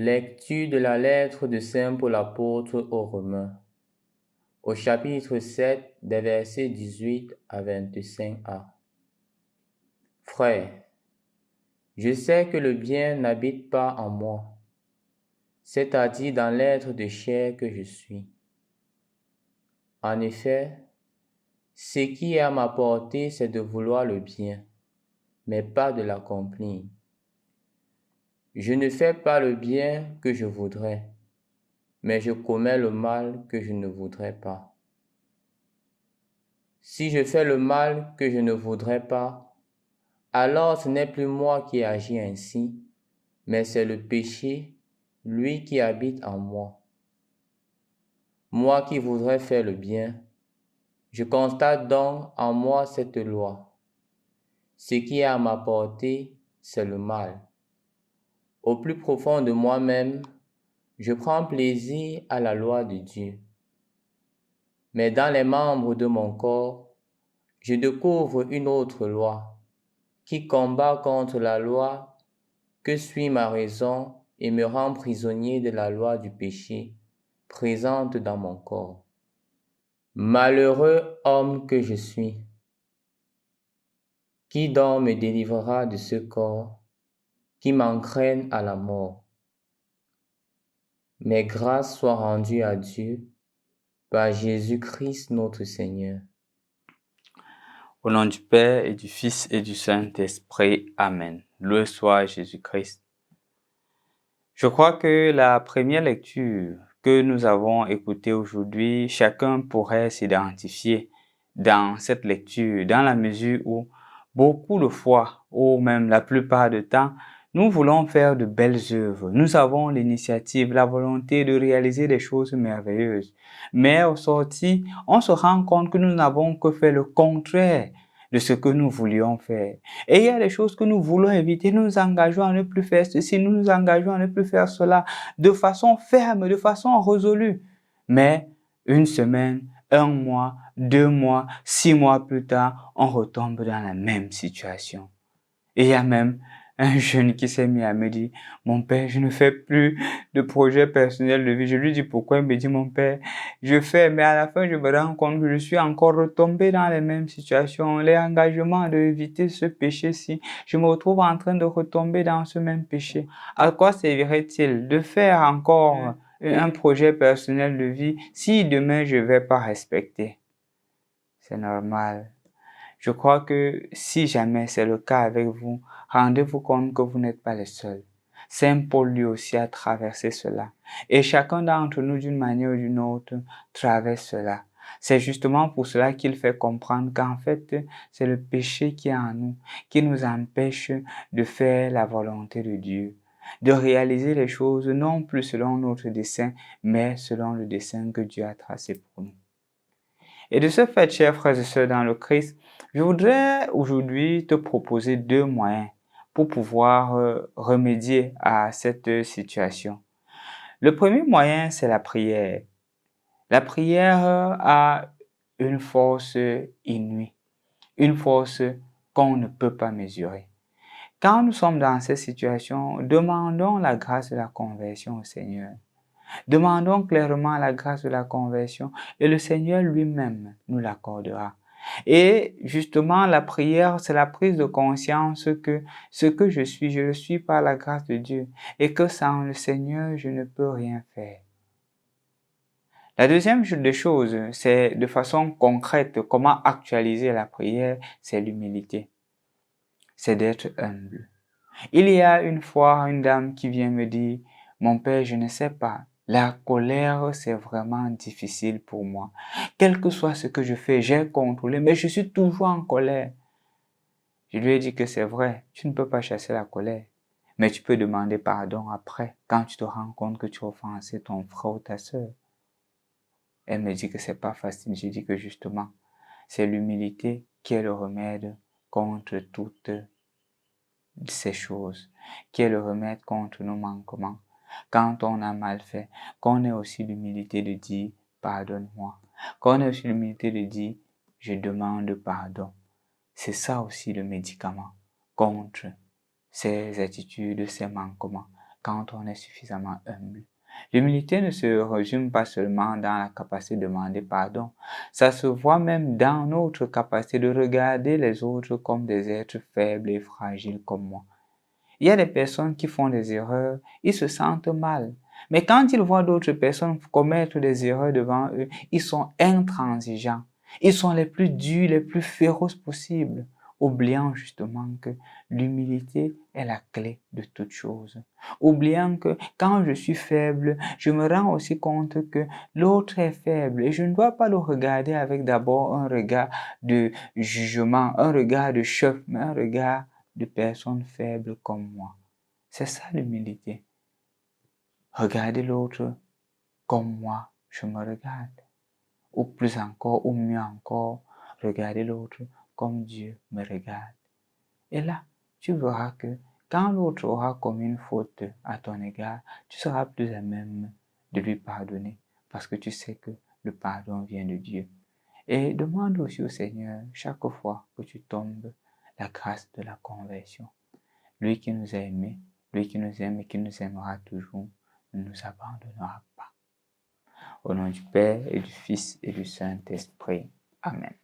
Lecture de la lettre de Saint Paul apôtre aux Romains, au chapitre 7, des versets 18 à 25a. Frères, je sais que le bien n'habite pas en moi, c'est-à-dire dans l'être de chair que je suis. En effet, ce qui est à ma portée, c'est de vouloir le bien, mais pas de l'accomplir. Je ne fais pas le bien que je voudrais, mais je commets le mal que je ne voudrais pas. Si je fais le mal que je ne voudrais pas, alors ce n'est plus moi qui agis ainsi, mais c'est le péché, lui qui habite en moi. Moi qui voudrais faire le bien, je constate donc en moi cette loi. Ce qui est à ma portée, c'est le mal. Au plus profond de moi-même, je prends plaisir à la loi de Dieu. Mais dans les membres de mon corps, je découvre une autre loi qui combat contre la loi que suit ma raison et me rend prisonnier de la loi du péché présente dans mon corps. Malheureux homme que je suis, qui donc me délivrera de ce corps qui m'entraîne à la mort? Mais grâce soit rendue à Dieu par Jésus-Christ notre Seigneur. Au nom du Père et du Fils et du Saint-Esprit. Amen. Loué soit Jésus-Christ. Je crois que la première lecture que nous avons écoutée aujourd'hui, chacun pourrait s'identifier dans cette lecture, dans la mesure où beaucoup de fois, ou même la plupart du temps, nous voulons faire de belles œuvres. Nous avons l'initiative, la volonté de réaliser des choses merveilleuses. Mais au sorti, on se rend compte que nous n'avons que fait le contraire de ce que nous voulions faire. Et il y a des choses que nous voulons éviter. Nous nous engageons à ne plus faire ceci, nous nous engageons à ne plus faire cela de façon ferme, de façon résolue. Mais une semaine, un mois, 2 mois, 6 mois plus tard, on retombe dans la même situation. Et il y a même un jeune qui s'est mis à me dire, mon père, je ne fais plus de projet personnel de vie. Je lui dis pourquoi, il me dit, mon père, je fais, mais à la fin, je me rends compte que je suis encore retombé dans les mêmes situations. Les engagements d'éviter ce péché-ci, je me retrouve en train de retomber dans ce même péché. À quoi servirait-il de faire encore un projet personnel de vie si demain je ne vais pas respecter? C'est normal. Je crois que si jamais c'est le cas avec vous, rendez-vous compte que vous n'êtes pas les seuls. Saint Paul lui aussi a traversé cela. Et chacun d'entre nous, d'une manière ou d'une autre, traverse cela. C'est justement pour cela qu'il fait comprendre qu'en fait, c'est le péché qui est en nous, qui nous empêche de faire la volonté de Dieu, de réaliser les choses non plus selon notre dessein, mais selon le dessein que Dieu a tracé pour nous. Et de ce fait, chers frères et sœurs dans le Christ, je voudrais aujourd'hui te proposer 2 moyens pour pouvoir remédier à cette situation. Le premier moyen, c'est la prière. La prière a une force inouïe, une force qu'on ne peut pas mesurer. Quand nous sommes dans cette situation, demandons la grâce de la conversion au Seigneur. Demandons clairement la grâce de la conversion et le Seigneur lui-même nous l'accordera. Et justement, la prière, c'est la prise de conscience que ce que je le suis par la grâce de Dieu et que sans le Seigneur, je ne peux rien faire. La deuxième des choses, c'est de façon concrète, comment actualiser la prière, c'est l'humilité. C'est d'être humble. Il y a une fois une dame qui vient me dire, mon père, je ne sais pas, la colère, c'est vraiment difficile pour moi. Quel que soit ce que je fais, j'ai contrôlé, mais je suis toujours en colère. Je lui ai dit que c'est vrai, tu ne peux pas chasser la colère, mais tu peux demander pardon après, quand tu te rends compte que tu as offensé ton frère ou ta soeur. Elle me dit que c'est pas facile. Je dis que justement, c'est l'humilité qui est le remède contre toutes ces choses, qui est le remède contre nos manquements. Quand on a mal fait, qu'on ait aussi l'humilité de dire pardonne-moi, qu'on ait aussi l'humilité de dire je demande pardon. C'est ça aussi le médicament contre ces attitudes, ces manquements. quand on est suffisamment humble. L'humilité ne se résume pas seulement dans la capacité de demander pardon. Ça se voit même dans notre capacité de regarder les autres comme des êtres faibles et fragiles comme moi. Il y a des personnes qui font des erreurs, ils se sentent mal. Mais quand ils voient d'autres personnes commettre des erreurs devant eux, ils sont intransigeants. Ils sont les plus durs, les plus féroces possibles, oubliant justement que l'humilité est la clé de toute chose. Oubliant que quand je suis faible, je me rends aussi compte que l'autre est faible et je ne dois pas le regarder avec d'abord un regard de jugement, un regard de chef, mais un regard de personnes faibles comme moi. C'est ça l'humilité. Regarder l'autre comme moi, je me regarde. Ou plus encore, ou mieux encore, regarder l'autre comme Dieu me regarde. Et là, tu verras que quand l'autre aura commis une faute à ton égard, tu seras plus à même de lui pardonner parce que tu sais que le pardon vient de Dieu. Et demande aussi au Seigneur, chaque fois que tu tombes, la grâce de la conversion. Lui qui nous a aimés, lui qui nous aime et qui nous aimera toujours, ne nous abandonnera pas. Au nom du Père et du Fils et du Saint-Esprit. Amen.